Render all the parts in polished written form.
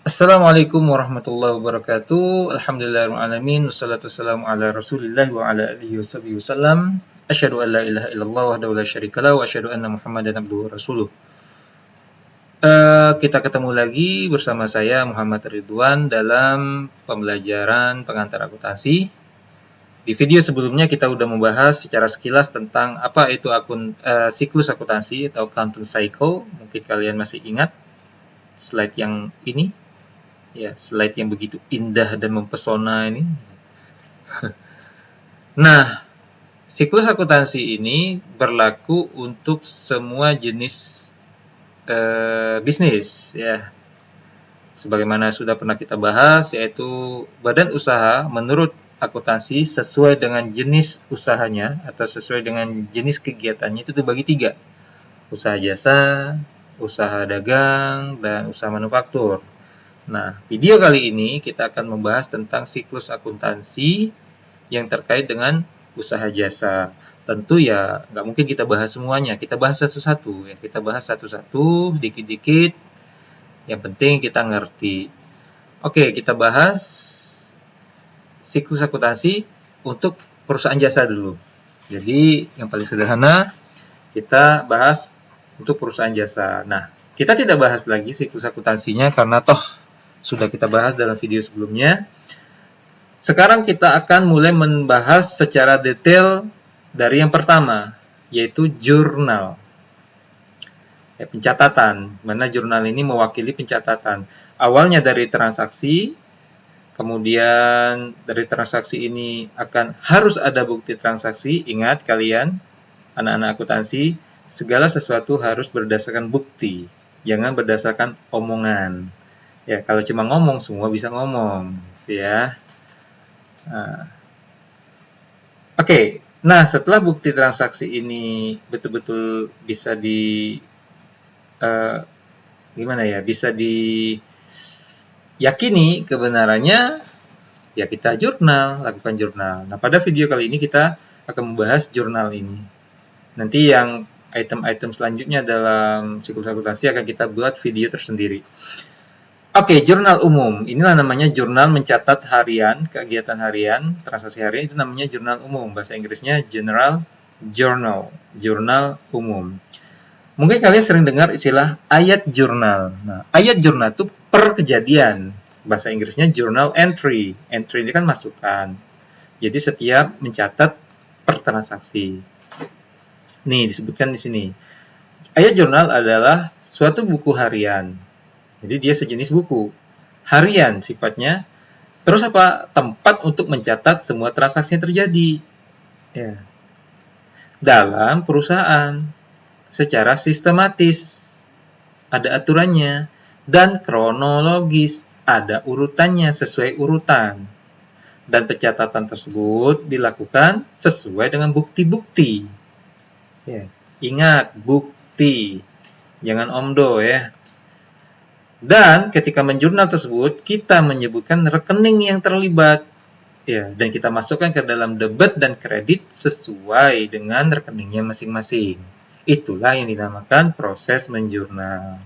Assalamualaikum warahmatullahi wabarakatuh. Alhamdulillahirrahmanirrahim. Wassalatu wassalamu ala rasulillah wa ala alihi wasallam. Asyhadu an la ilaha illallah wahdahu la syarikalah wa asyhadu anna muhammadan abduhu wa rasuluh. Kita ketemu lagi bersama saya Muhammad Ridwan dalam pembelajaran pengantar akuntansi. Di video sebelumnya kita sudah membahas secara sekilas tentang apa itu siklus akuntansi atau accounting cycle. Mungkin kalian masih ingat slide yang ini. Ya, slide yang begitu indah dan mempesona ini. Nah, siklus akuntansi ini berlaku untuk semua jenis bisnis, ya. Sebagaimana sudah pernah kita bahas, yaitu badan usaha menurut akuntansi sesuai dengan jenis usahanya atau sesuai dengan jenis kegiatannya itu dibagi 3. Usaha jasa, usaha dagang, dan usaha manufaktur. Nah, video kali ini kita akan membahas tentang siklus akuntansi yang terkait dengan usaha jasa. Tentu ya nggak mungkin kita bahas semuanya, kita bahas satu-satu. Ya, kita bahas satu-satu, dikit-dikit. Yang penting kita ngerti. Oke, kita bahas siklus akuntansi untuk perusahaan jasa dulu. Jadi yang paling sederhana kita bahas untuk perusahaan jasa. Nah, kita tidak bahas lagi siklus akuntansinya karena toh sudah kita bahas dalam video sebelumnya. Sekarang kita akan mulai membahas secara detail dari yang pertama, yaitu jurnal. Ya, pencatatan, mana jurnal ini mewakili pencatatan. Awalnya dari transaksi, kemudian dari transaksi ini harus ada bukti transaksi. Ingat kalian, anak-anak akuntansi, segala sesuatu harus berdasarkan bukti, jangan berdasarkan omongan. Ya, kalau cuma ngomong, semua bisa ngomong, gitu ya. Oke, nah setelah bukti transaksi ini betul-betul bisa bisa diyakini kebenarannya, ya kita lakukan jurnal. Nah, pada video kali ini kita akan membahas jurnal ini. Nanti yang item-item selanjutnya dalam siklus akuntansi akan kita buat video tersendiri. Oke, jurnal umum. Inilah namanya jurnal mencatat harian, kegiatan harian, transaksi harian, itu namanya jurnal umum. Bahasa Inggrisnya General Journal, jurnal umum. Mungkin kalian sering dengar istilah ayat jurnal. Nah, ayat jurnal itu per kejadian. Bahasa Inggrisnya journal entry. Entry ini kan masukan. Jadi setiap mencatat per transaksi. Nih, disebutkan di sini. Ayat jurnal adalah suatu buku harian. Jadi dia sejenis buku harian sifatnya. Terus tempat untuk mencatat semua transaksi yang terjadi ya, dalam perusahaan secara sistematis, ada aturannya dan kronologis, ada urutannya sesuai urutan. Dan pencatatan tersebut dilakukan sesuai dengan bukti-bukti. Ya, ingat bukti, jangan omdo ya. Dan ketika menjurnal tersebut, kita menyebutkan rekening yang terlibat. Ya, dan kita masukkan ke dalam debit dan kredit sesuai dengan rekeningnya masing-masing. Itulah yang dinamakan proses menjurnal.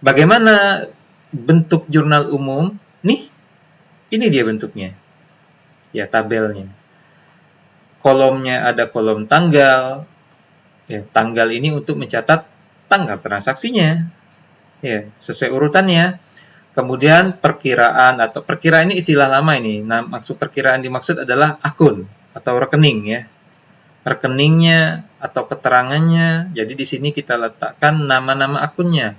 Bagaimana bentuk jurnal umum? Nih, ini dia bentuknya. Ya, tabelnya. Kolomnya ada kolom tanggal. Ya, tanggal ini untuk mencatat tanggal transaksinya. Ya, sesuai urutannya. Kemudian perkiraan ini istilah lama ini. Nah, maksud perkiraan dimaksud adalah akun atau rekening ya. Rekeningnya atau keterangannya. Jadi di sini kita letakkan nama-nama akunnya.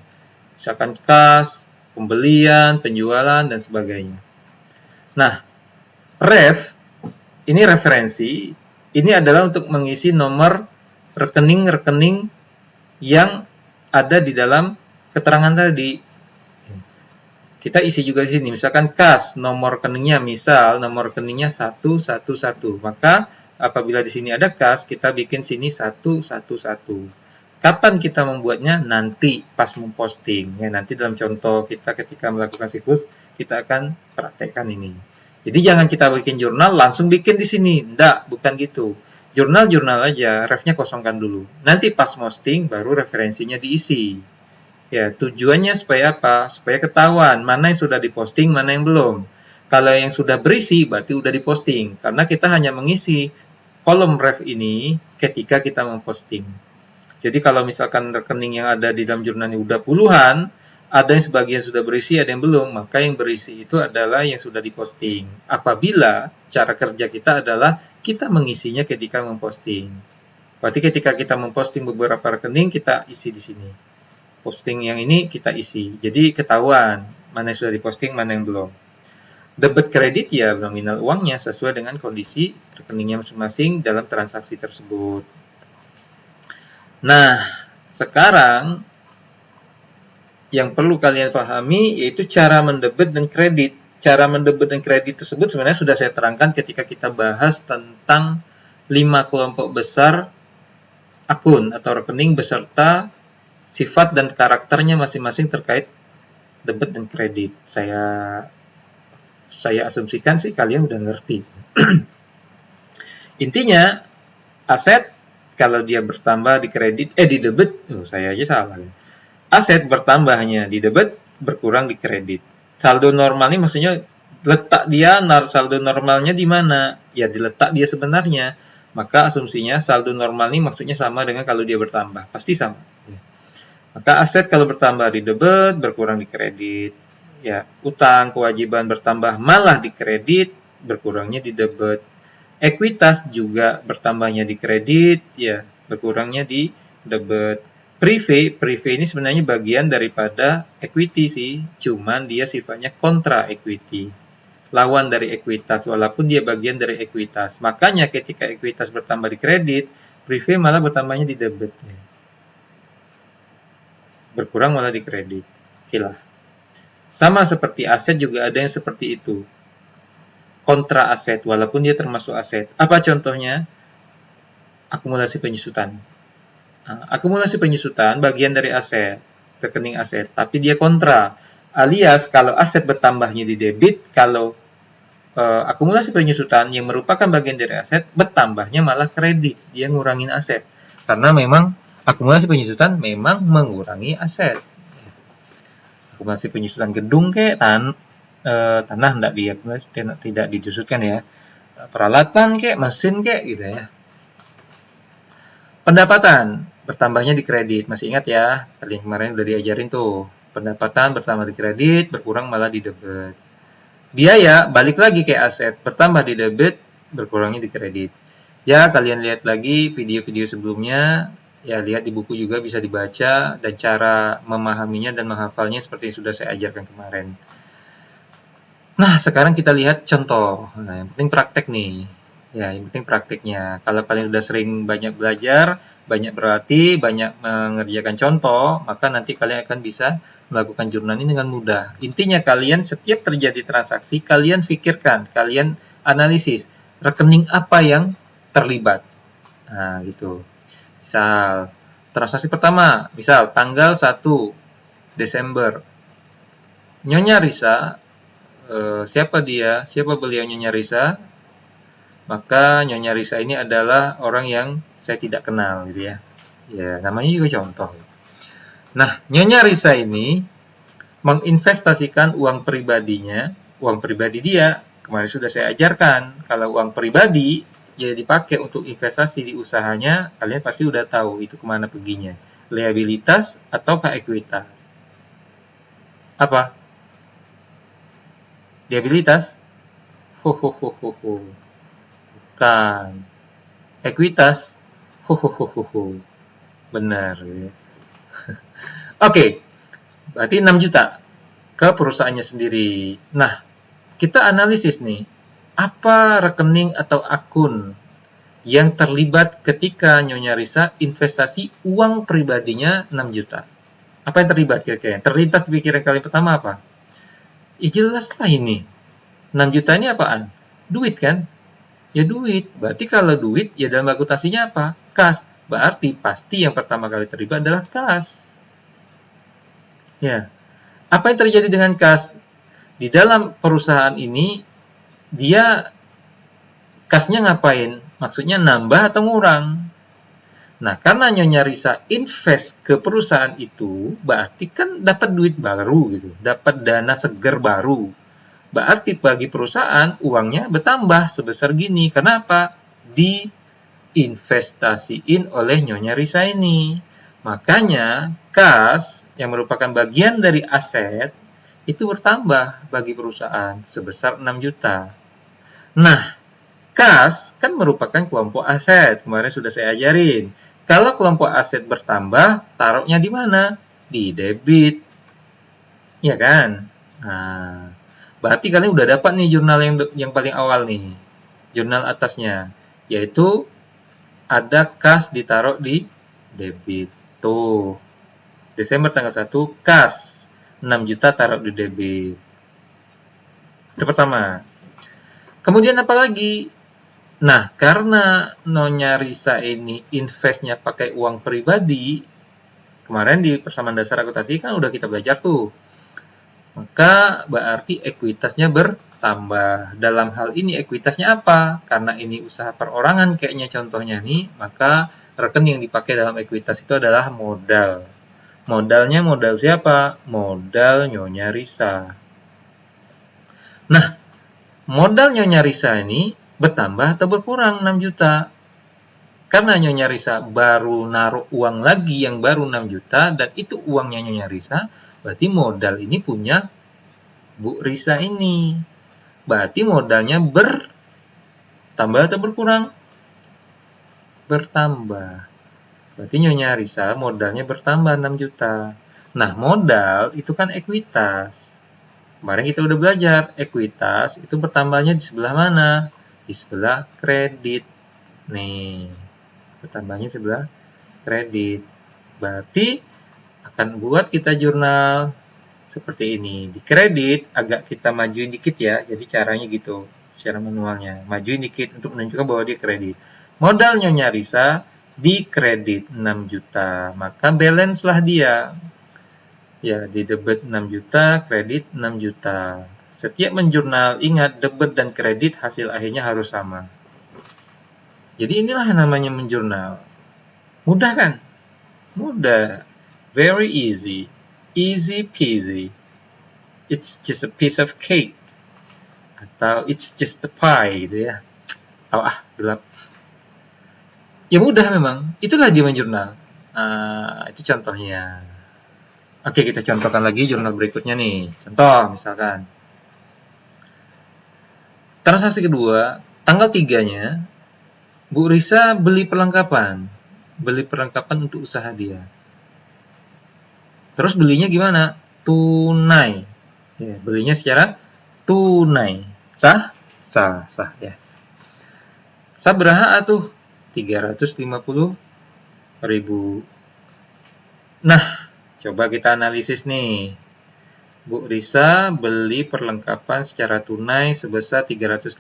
Misalkan kas, pembelian, penjualan dan sebagainya. Nah, ini referensi. Ini adalah untuk mengisi nomor rekening-rekening yang ada di dalam keterangan tadi. Kita isi juga di sini. Misalkan kas, nomor rekeningnya, misal nomor rekeningnya 111. Maka apabila di sini ada kas, kita bikin sini 111. Kapan kita membuatnya? Nanti pas memposting. Ya, nanti dalam contoh kita ketika melakukan siklus, kita akan praktekkan ini. Jadi jangan kita bikin jurnal langsung bikin di sini. Enggak, bukan gitu. Jurnal aja, refnya kosongkan dulu. Nanti pas posting baru referensinya diisi. Ya, tujuannya supaya apa? Supaya ketahuan mana yang sudah diposting, mana yang belum. Kalau yang sudah berisi, berarti sudah diposting. Karena kita hanya mengisi kolom ref ini ketika kita memposting. Jadi kalau misalkan rekening yang ada di dalam jurnal ini udah puluhan, ada yang sebagian sudah berisi, ada yang belum, maka yang berisi itu adalah yang sudah diposting. Apabila cara kerja kita adalah kita mengisinya ketika memposting. Berarti ketika kita memposting beberapa rekening, kita isi di sini. Posting yang ini kita isi. Jadi ketahuan mana yang sudah diposting, mana yang belum. Debit kredit ya nominal uangnya sesuai dengan kondisi rekeningnya masing-masing dalam transaksi tersebut. Nah, sekarang yang perlu kalian pahami yaitu cara mendebit dan kredit. Cara mendebit dan kredit tersebut sebenarnya sudah saya terangkan ketika kita bahas tentang 5 kelompok besar akun atau rekening beserta sifat dan karakternya masing-masing terkait debit dan kredit. Saya asumsikan sih kalian udah ngerti. Intinya, aset kalau dia bertambah di kredit, di debit, saya aja salah. Aset bertambahnya di debit, berkurang di kredit. Saldo normal ini maksudnya letak dia, saldo normalnya di mana? Ya diletak dia sebenarnya. Maka asumsinya saldo normal ini maksudnya sama dengan kalau dia bertambah. Pasti sama. Maka aset kalau bertambah di debit, berkurang di kredit. Ya, utang, kewajiban bertambah malah di kredit, berkurangnya di debit. Ekuitas juga bertambahnya di kredit, ya, berkurangnya di debit. Prive ini sebenarnya bagian daripada equity sih, cuman dia sifatnya kontra equity. Lawan dari ekuitas, walaupun dia bagian dari ekuitas. Makanya ketika ekuitas bertambah di kredit, prive malah bertambahnya di debit. Berkurang malah di kredit. Oke lah. Sama seperti aset juga ada yang seperti itu. Kontra aset, walaupun dia termasuk aset. Apa contohnya? Akumulasi penyusutan. Akumulasi penyusutan bagian dari aset, rekening aset, tapi dia kontra. Alias kalau aset bertambahnya di debit, kalau akumulasi penyusutan yang merupakan bagian dari aset, bertambahnya malah kredit, dia ngurangin aset. Karena memang akumulasi penyusutan memang mengurangi aset. Akumulasi penyusutan gedung tanah tidak disusutkan ya. Peralatan mesin gitu ya. Pendapatan bertambahnya di kredit. Masih ingat ya, tadi kemarin udah diajarin tuh. Pendapatan bertambah di kredit, berkurang malah di debit. Biaya balik lagi ke aset, bertambah di debit, berkurangnya di kredit. Ya, kalian lihat lagi video-video sebelumnya, ya lihat di buku juga bisa dibaca, dan cara memahaminya dan menghafalnya seperti yang sudah saya ajarkan kemarin. Nah, sekarang kita lihat contoh. Nah, yang penting praktek nih. Ya, yang penting prakteknya. Kalau kalian sudah sering banyak belajar, banyak berlatih, banyak mengerjakan contoh, maka nanti kalian akan bisa melakukan jurnal ini dengan mudah. Intinya kalian setiap terjadi transaksi, kalian pikirkan, kalian analisis rekening apa yang terlibat. Nah, gitu. Misal, transaksi pertama, misal tanggal 1 Desember. Nyonya Risa, siapa dia? Siapa beliau Nyonya Risa? Maka Nyonya Risa ini adalah orang yang saya tidak kenal gitu ya. Ya, namanya juga contoh. Nah, Nyonya Risa ini menginvestasikan uang pribadinya, uang pribadi dia. Kemarin sudah saya ajarkan, kalau uang pribadi ya dipakai untuk investasi di usahanya, kalian pasti udah tahu itu kemana perginya. Liabilitas ataukah ekuitas? Apa? Liabilitas? Bukan. Ekuitas? Benar. Ya. Oke, berarti 6 juta ke perusahaannya sendiri. Nah, kita analisis nih, apa rekening atau akun yang terlibat ketika Nyonya Risa investasi uang pribadinya 6 juta. Apa yang terlibat kira-kira? Terlintas di pikiran kalian pertama apa? Ya jelas lah ini. 6 juta ini apaan? Duit kan? Ya duit. Berarti kalau duit, ya dalam akuntansinya apa? Kas. Berarti pasti yang pertama kali terlibat adalah kas. Ya. Apa yang terjadi dengan kas? Di dalam perusahaan ini, dia kasnya ngapain? Maksudnya nambah atau ngurang? Nah, karena Nyonya Risa invest ke perusahaan itu, berarti kan dapat duit baru gitu, dapat dana segar baru. Berarti bagi perusahaan uangnya bertambah sebesar gini. Kenapa? Diinvestasiin oleh Nyonya Risa ini. Makanya kas yang merupakan bagian dari aset itu bertambah bagi perusahaan sebesar 6 juta. Nah, kas kan merupakan kelompok aset. Kemarin sudah saya ajarin. Kalau kelompok aset bertambah, taruhnya di mana? Di debit. Ya kan? Nah, berarti kalian udah dapat nih jurnal yang paling awal nih. Jurnal atasnya. Yaitu ada kas ditaruh di debit. Tuh. Desember tanggal 1, kas 6 juta taruh di debit. Itu pertama. Kemudian apa lagi? Nah, karena Nyonya Risa ini investnya pakai uang pribadi, kemarin di persamaan dasar akuntansi kan udah kita belajar tuh. Maka berarti ekuitasnya bertambah. Dalam hal ini ekuitasnya apa? Karena ini usaha perorangan kayaknya contohnya nih, maka rekening yang dipakai dalam ekuitas itu adalah modal. Modalnya modal siapa? Modal Nyonya Risa. Nah, modal Nyonya Risa ini bertambah atau berkurang 6 juta? Karena Nyonya Risa baru naruh uang lagi yang baru 6 juta dan itu uangnya Nyonya Risa, berarti modal ini punya Bu Risa ini. Berarti modalnya bertambah atau berkurang? Bertambah. Berarti Nyonya Risa modalnya bertambah 6 juta. Nah, modal itu kan ekuitas. Kemarin kita udah belajar, ekuitas itu bertambahnya di sebelah mana? Di sebelah kredit. Nih, bertambahnya sebelah kredit. Berarti akan buat kita jurnal seperti ini. Di kredit agak kita majuin dikit ya. Jadi caranya gitu, secara manualnya. Majuin dikit untuk menunjukkan bahwa dia kredit. Modal Nyonya Risa di kredit 6 juta. Maka balance lah dia. Ya, di debit 6 juta, kredit 6 juta. Setiap menjurnal, ingat debit dan kredit hasil akhirnya harus sama. Jadi inilah namanya menjurnal. Mudah kan? Mudah. Very easy. Easy peasy. It's just a piece of cake. Atau it's just a pie gitu ya. Gelap. Ya mudah memang. Itulah dia menjurnal. Itu contohnya. Oke, kita contohkan lagi jurnal berikutnya nih. Contoh misalkan. Transaksi kedua, tanggal 3-nya, Bu Risa beli perlengkapan. Beli perlengkapan untuk usaha dia. Terus belinya gimana? Tunai. Ya, belinya secara tunai. Sah? Sah ya. Sah berapa tuh? 350.000. Nah, coba kita analisis nih. Bu Risa beli perlengkapan secara tunai sebesar 350.000.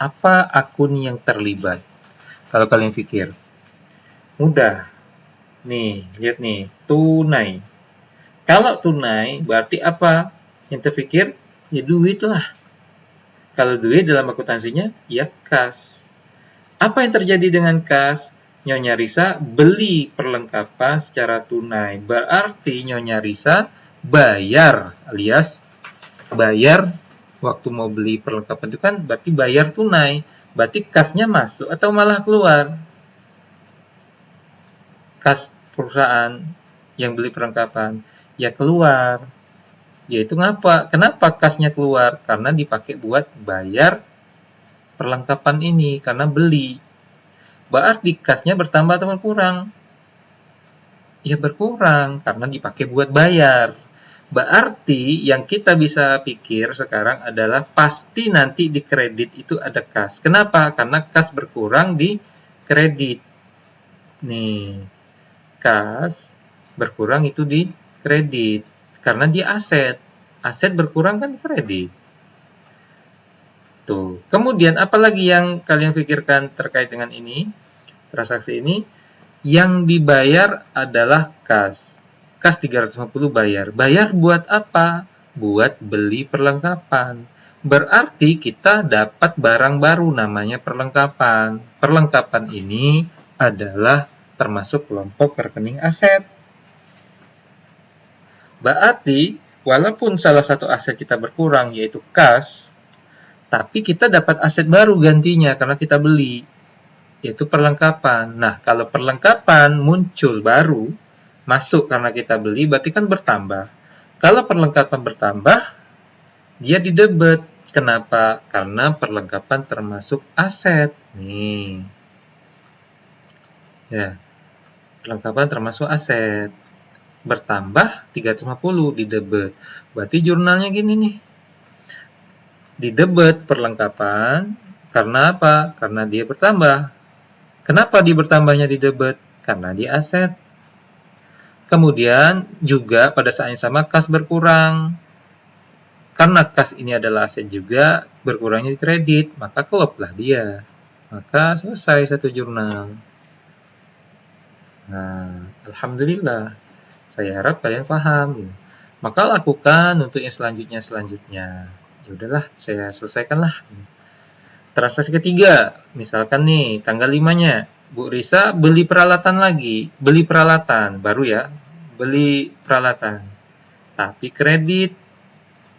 Apa akun yang terlibat? Kalau kalian pikir. Mudah. Nih, lihat nih. Tunai. Kalau tunai, berarti apa? Yang terpikir, ya duit lah. Kalau duit dalam akuntansinya, ya kas. Apa yang terjadi dengan kas? Nyonya Risa beli perlengkapan secara tunai. Berarti Nyonya Risa bayar, alias bayar waktu mau beli perlengkapan itu kan berarti bayar tunai. Berarti kasnya masuk atau malah keluar? Kas perusahaan yang beli perlengkapan, ya keluar. Yaitu ngapa? Kenapa kasnya keluar? Karena dipakai buat bayar perlengkapan ini, karena beli. Berarti kasnya bertambah atau berkurang? Ya berkurang, karena dipakai buat bayar. Berarti yang kita bisa pikir sekarang adalah pasti nanti di kredit itu ada kas. Kenapa? Karena kas berkurang di kredit. Nih, kas berkurang itu di kredit. Karena dia aset. Aset berkurang kan di kredit. Tuh. Kemudian apalagi yang kalian pikirkan terkait dengan ini? Transaksi ini yang dibayar adalah kas. Kas 350 bayar. Bayar buat apa? Buat beli perlengkapan. Berarti kita dapat barang baru namanya perlengkapan. Perlengkapan ini adalah termasuk kelompok rekening aset. Berarti, walaupun salah satu aset kita berkurang, yaitu kas, tapi kita dapat aset baru gantinya karena kita beli, yaitu perlengkapan. Nah, kalau perlengkapan muncul baru, masuk karena kita beli, berarti kan bertambah. Kalau perlengkapan bertambah, dia didebet. Kenapa? Karena perlengkapan termasuk aset. Nih. Ya. Perlengkapan termasuk aset. Bertambah 350 didebet. Berarti jurnalnya gini nih. Didebet perlengkapan karena apa? Karena dia bertambah. Kenapa dia bertambahnya didebet? Karena dia aset. Kemudian juga pada saat yang sama kas berkurang. Karena kas ini adalah aset juga, berkurangnya kredit, maka kloplah dia. Maka selesai satu jurnal. Nah, alhamdulillah. Saya harap kalian paham. Maka lakukan untuk yang selanjutnya. Ya udahlah, saya selesaikanlah. Transaksi ketiga, misalkan nih tanggal 5-nya, Bu Risa beli peralatan lagi, baru ya, beli peralatan. Tapi kredit.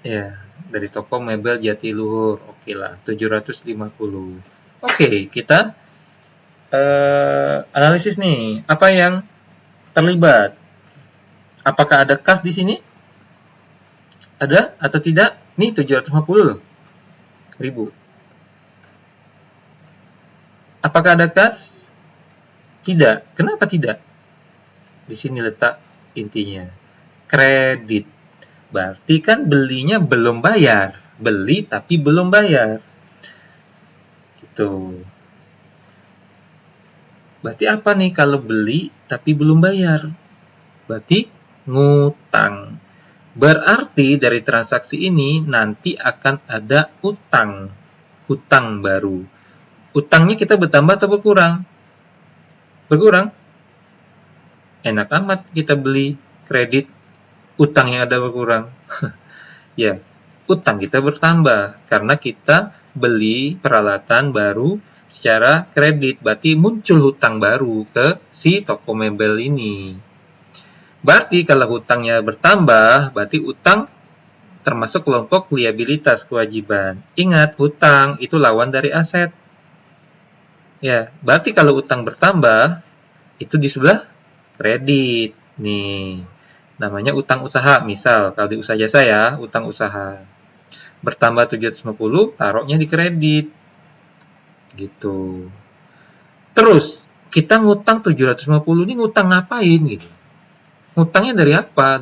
Ya, dari toko mebel Jatiluhur. Oke lah, 750. Oke, kita analisis nih. Apa yang terlibat? Apakah ada kas di sini? Ada atau tidak? Nih 750 ribu. Apakah ada kas? Tidak. Kenapa tidak? Di sini letak intinya. Kredit. Berarti kan belinya belum bayar. Beli tapi belum bayar. Gitu. Berarti apa nih kalau beli tapi belum bayar? Berarti ngutang. Berarti dari transaksi ini nanti akan ada utang. Utang baru. Utangnya kita bertambah atau berkurang? Berkurang. Enak amat kita beli kredit. Utangnya ada berkurang. Ya, utang kita bertambah karena kita beli peralatan baru secara kredit. Berarti muncul hutang baru ke si toko mebel ini. Berarti kalau hutangnya bertambah, berarti utang termasuk kelompok liabilitas kewajiban. Ingat, hutang itu lawan dari aset. Ya, berarti kalau utang bertambah, itu di sebelah kredit. Nih. Namanya utang usaha, misal kalau di usaha jasa ya, utang usaha. Bertambah 750, taruhnya di kredit. Gitu. Terus, kita ngutang 750 ini ngutang ngapain gitu? Ngutangnya dari apa?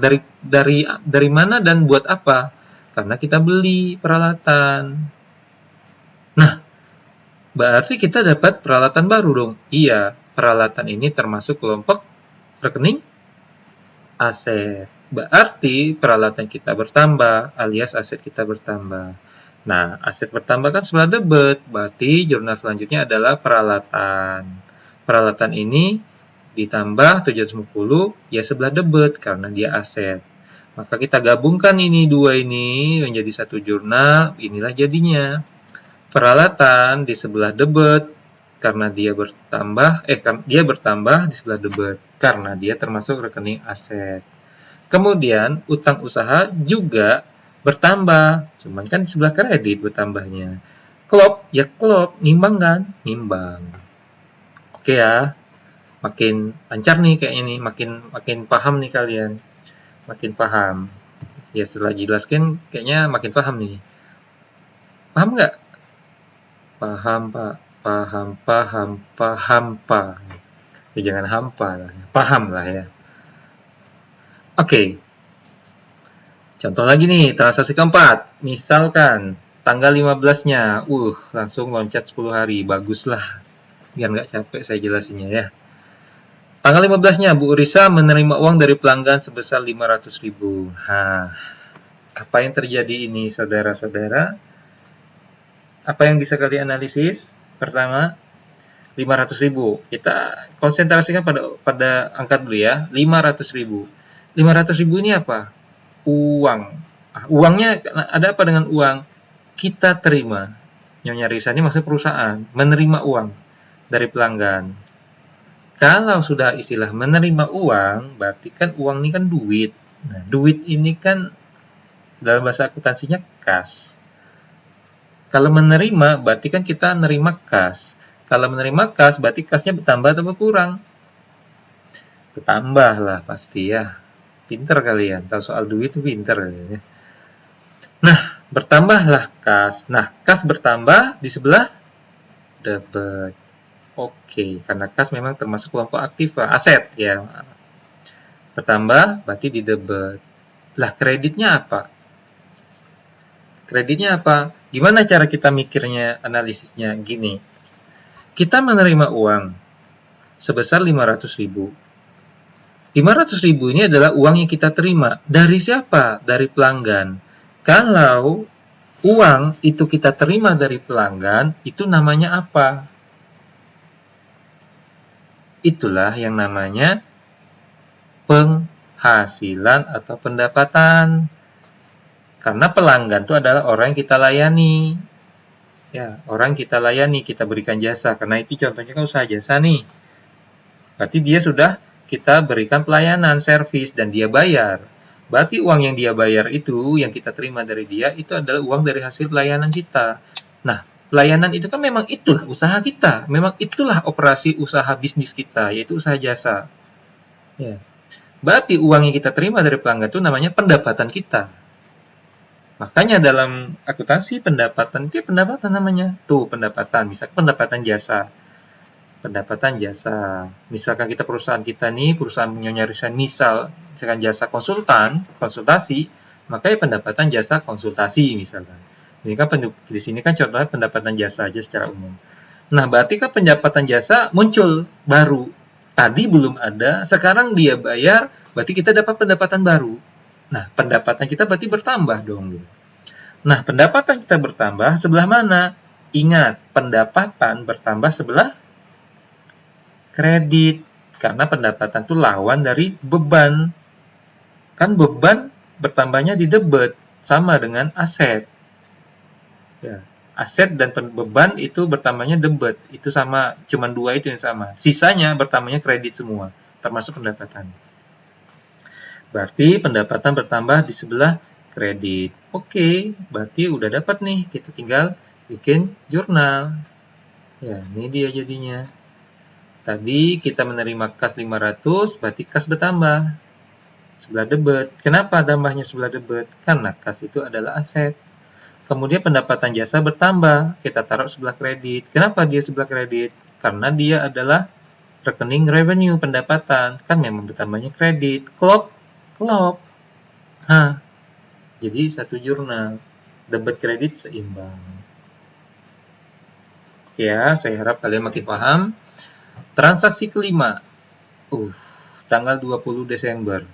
Dari mana dan buat apa? Karena kita beli peralatan. Nah, berarti kita dapat peralatan baru dong. Iya, peralatan ini termasuk kelompok rekening aset. Berarti peralatan kita bertambah alias aset kita bertambah. Nah, aset bertambah kan sebelah debet. Berarti jurnal selanjutnya adalah peralatan. Peralatan ini ditambah 750 ya sebelah debet karena dia aset. Maka kita gabungkan ini dua ini menjadi satu jurnal. Inilah jadinya. Peralatan di sebelah debet karena dia bertambah di sebelah debet karena dia termasuk rekening aset. Kemudian utang usaha juga bertambah, cuman kan di sebelah kredit bertambahnya. Klop, ya klop, ngimbang kan? Ngimbang. Oke ya. Makin lancar nih kayaknya nih, makin paham nih kalian. Makin paham. Ya setelah jelaskan kayaknya makin paham nih. Paham nggak? Paham, Pak. Paham, Pak. Ya jangan hampa lah. Paham lah ya. Oke. Contoh lagi nih, transaksi keempat. Misalkan tanggal 15-nya, langsung loncat 10 hari. Baguslah. Biar nggak capek saya jelasinnya ya. Tanggal 15-nya, Bu Risa menerima uang dari pelanggan sebesar 500.000. Nah, apa yang terjadi ini, saudara-saudara? Apa yang bisa kalian analisis? Pertama, 500.000. Kita konsentrasikan pada angka dulu ya. 500.000. 500.000 ini apa? Uang. Uangnya ada apa dengan uang? Kita terima. Nyonya Risa ini maksudnya perusahaan menerima uang dari pelanggan. kalau sudah istilah menerima uang, berarti kan uang ini kan duit. Nah, duit ini kan dalam bahasa akuntansinya kas. Kalau menerima, berarti kan kita nerima kas. Kalau menerima kas, berarti kasnya bertambah atau berkurang? Bertambah lah pasti ya. Pinter kalian, tahu soal duit itu pinter kalian ya. Nah, bertambahlah kas. Nah, kas bertambah di sebelah debit. Oke, karena kas memang termasuk kelompok aktif, aset ya. Bertambah berarti di debit. Lah, kreditnya apa? Kreditnya apa? Gimana cara kita mikirnya, analisisnya? Gini, kita menerima uang sebesar 500.000. 500.000 ini adalah uang yang kita terima. Dari siapa? Dari pelanggan. Kalau uang itu kita terima dari pelanggan, itu namanya apa? Itulah yang namanya penghasilan atau pendapatan. Karena pelanggan itu adalah orang yang kita layani. Ya, orang kita layani, kita berikan jasa. Karena itu contohnya kan usaha jasa nih. Berarti dia sudah kita berikan pelayanan, servis, dan dia bayar. Berarti uang yang dia bayar itu, yang kita terima dari dia, itu adalah uang dari hasil pelayanan kita. Nah, pelayanan itu kan memang itulah usaha kita. Memang itulah operasi usaha bisnis kita, yaitu usaha jasa. Ya. Berarti uang yang kita terima dari pelanggan itu namanya pendapatan kita. Makanya dalam akuntansi pendapatan itu pendapatan namanya. Tuh pendapatan, misalkan pendapatan jasa. Pendapatan jasa. Misalkan kita perusahaan kita nih, perusahaan Nyonya Risan misalkan jasa konsultasi, maka ya pendapatan jasa konsultasi misalkan. Ini kan di sini kan contohnya pendapatan jasa aja secara umum. Nah, berarti kan pendapatan jasa muncul baru. Tadi belum ada, sekarang dia bayar, berarti kita dapat pendapatan baru. Nah, pendapatan kita berarti bertambah dong. Nah, pendapatan kita bertambah sebelah mana? Ingat, pendapatan bertambah sebelah kredit. Karena pendapatan itu lawan dari beban. Kan beban bertambahnya di debit, sama dengan aset. Ya, aset dan beban itu bertambahnya debit. Itu sama, cuma dua itu yang sama. Sisanya bertambahnya kredit semua, termasuk pendapatan. Berarti pendapatan bertambah di sebelah kredit. Oke, berarti udah dapat nih. Kita tinggal bikin jurnal. Ya, ini dia jadinya. Tadi kita menerima kas 500, berarti kas bertambah. Sebelah debit. Kenapa tambahnya sebelah debit? Karena kas itu adalah aset. Kemudian pendapatan jasa bertambah. Kita taruh sebelah kredit. Kenapa dia sebelah kredit? Karena dia adalah rekening revenue pendapatan. Kan memang bertambahnya kredit. Klop. Jadi satu jurnal. Debit kredit seimbang. Oke ya, saya harap kalian makin paham. Transaksi kelima. Tanggal 20 Desember.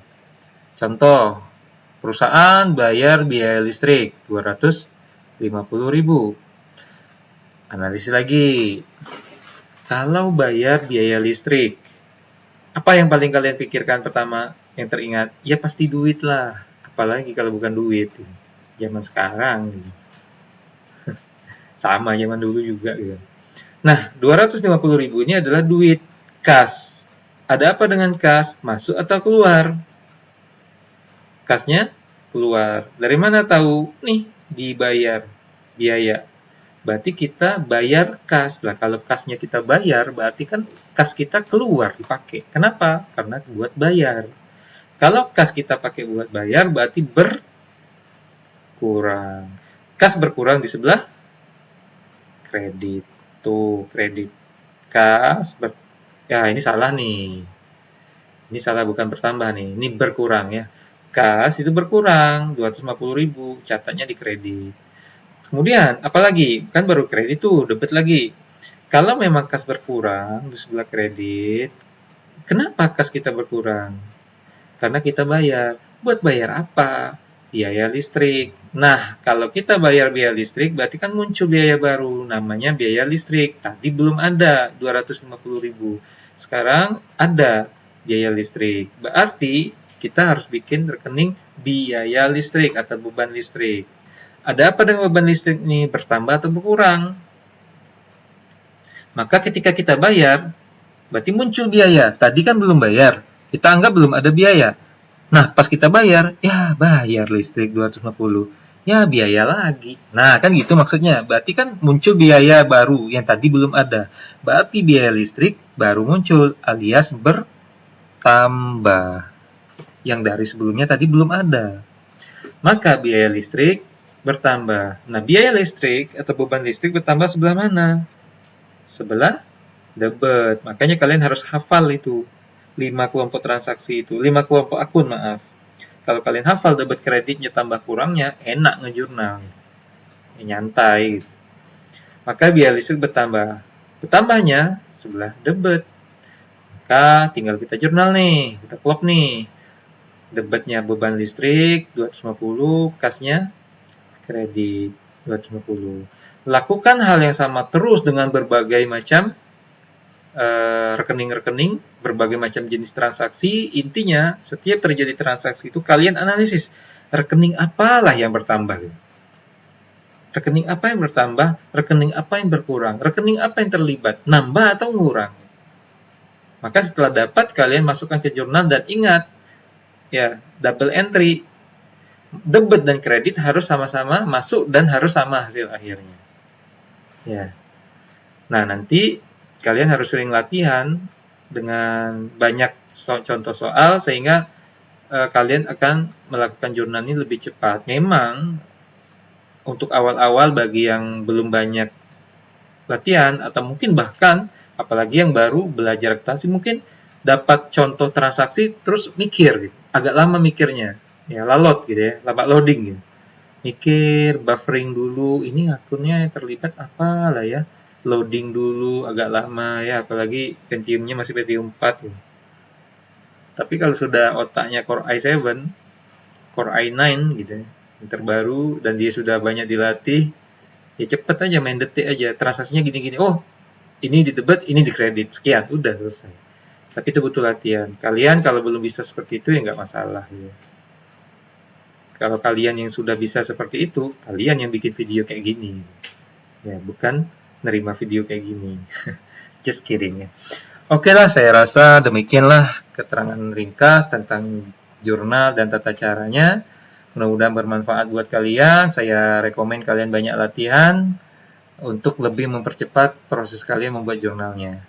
Contoh, perusahaan bayar biaya listrik 250.000. Analisis lagi. Kalau bayar biaya listrik, apa yang paling kalian pikirkan pertama yang teringat? Ya pasti duit lah. Apalagi kalau bukan duit. Zaman sekarang. Sama zaman dulu juga. Gitu. Nah, 250.000 ini adalah duit kas. Ada apa dengan kas? Masuk atau keluar? Kasnya keluar. Dari mana tahu? Nih, dibayar biaya. Berarti kita bayar kas. Lah, kalau kasnya kita bayar, berarti kan kas kita keluar dipakai. Kenapa? Karena buat bayar. Kalau kas kita pakai buat bayar, berarti berkurang. Kas berkurang di sebelah kredit. Tuh, kredit. Kas ya, ini salah nih. Ini salah, bukan bertambah nih. Ini berkurang ya. Kas itu berkurang 250.000, catatnya di kredit. Kemudian apalagi? Kan baru kredit tuh, debit lagi. Kalau memang kas berkurang di sebelah kredit, kenapa kas kita berkurang? Karena kita bayar. Buat bayar apa? Biaya listrik. Nah, kalau kita bayar biaya listrik, berarti kan muncul biaya baru, namanya biaya listrik. Tadi belum ada 250.000. Sekarang ada biaya listrik. Berarti kita harus bikin rekening biaya listrik atau beban listrik. Ada apa dengan beban listrik ini? Bertambah atau berkurang? Maka ketika kita bayar, Berarti muncul biaya. Tadi kan belum bayar. Kita anggap belum ada biaya. Nah, pas kita bayar, ya bayar listrik 250. Ya biaya lagi. Nah, kan gitu maksudnya. Berarti kan muncul biaya baru yang tadi belum ada. Berarti biaya listrik baru muncul alias bertambah. Yang dari sebelumnya tadi belum ada. Maka biaya listrik bertambah. Nah, biaya listrik atau beban listrik bertambah sebelah mana? Sebelah debit. Makanya kalian harus hafal itu. 5 kelompok transaksi itu. 5 kelompok akun, maaf. Kalau kalian hafal debit kreditnya tambah kurangnya, enak ngejurnal. Nyantai. Maka biaya listrik bertambah. Bertambahnya sebelah debit. Maka tinggal kita jurnal nih. Udah klop nih. Debitnya beban listrik 250, kasnya kredit 250. Lakukan hal yang sama terus dengan berbagai macam rekening-rekening, berbagai macam jenis transaksi. Intinya, setiap terjadi transaksi itu kalian analisis rekening apalah yang bertambah. Rekening apa yang bertambah, rekening apa yang berkurang, rekening apa yang terlibat, nambah atau ngurang. Maka setelah dapat, kalian masukkan ke jurnal dan ingat, ya, double entry. Debit dan kredit harus sama-sama masuk dan harus sama hasil akhirnya. Ya. Nah, nanti kalian harus sering latihan dengan banyak contoh soal sehingga kalian akan melakukan jurnal ini lebih cepat. Memang untuk awal-awal bagi yang belum banyak latihan atau mungkin bahkan apalagi yang baru belajar akuntansi mungkin dapat contoh transaksi terus mikir gitu. Agak lama mikirnya. Ya, lalot gitu ya, lama loading gitu. Mikir, buffering dulu, ini akunnya terlibat apa lah ya. Loading dulu agak lama ya, apalagi Pentium-nya masih Pentium 4 gitu. Tapi kalau sudah otaknya Core i7, Core i9 gitu ya, yang terbaru dan dia sudah banyak dilatih, ya cepet aja main detik aja, transaksinya gini-gini. Oh, ini di debit, ini di kredit, sekian, udah selesai. Tapi itu butuh latihan. Kalian kalau belum bisa seperti itu ya nggak masalah ya. Kalau kalian yang sudah bisa seperti itu, kalian yang bikin video kayak gini. Ya, bukan nerima video kayak gini. Just kidding ya. Oke lah, saya rasa demikianlah keterangan ringkas tentang jurnal dan tata caranya. Mudah-mudahan bermanfaat buat kalian. Saya rekomen kalian banyak latihan untuk lebih mempercepat proses kalian membuat jurnalnya.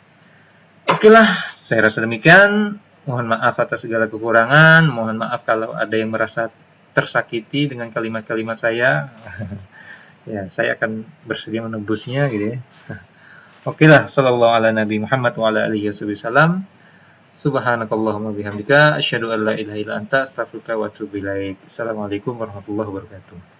Oke lah, saya rasa demikian. Mohon maaf atas segala kekurangan. Mohon maaf kalau ada yang merasa tersakiti dengan kalimat-kalimat saya. Ya, saya akan bersedia menebusnya gitu ya. Oke lah, sallallahu ala nabi Muhammad wa ala alihi wasallam. Subhanakallahumma bihamdika asyhadu an la ilaha illa anta astaghfiruka wa atubu ilaik. Assalamualaikum warahmatullahi wabarakatuh.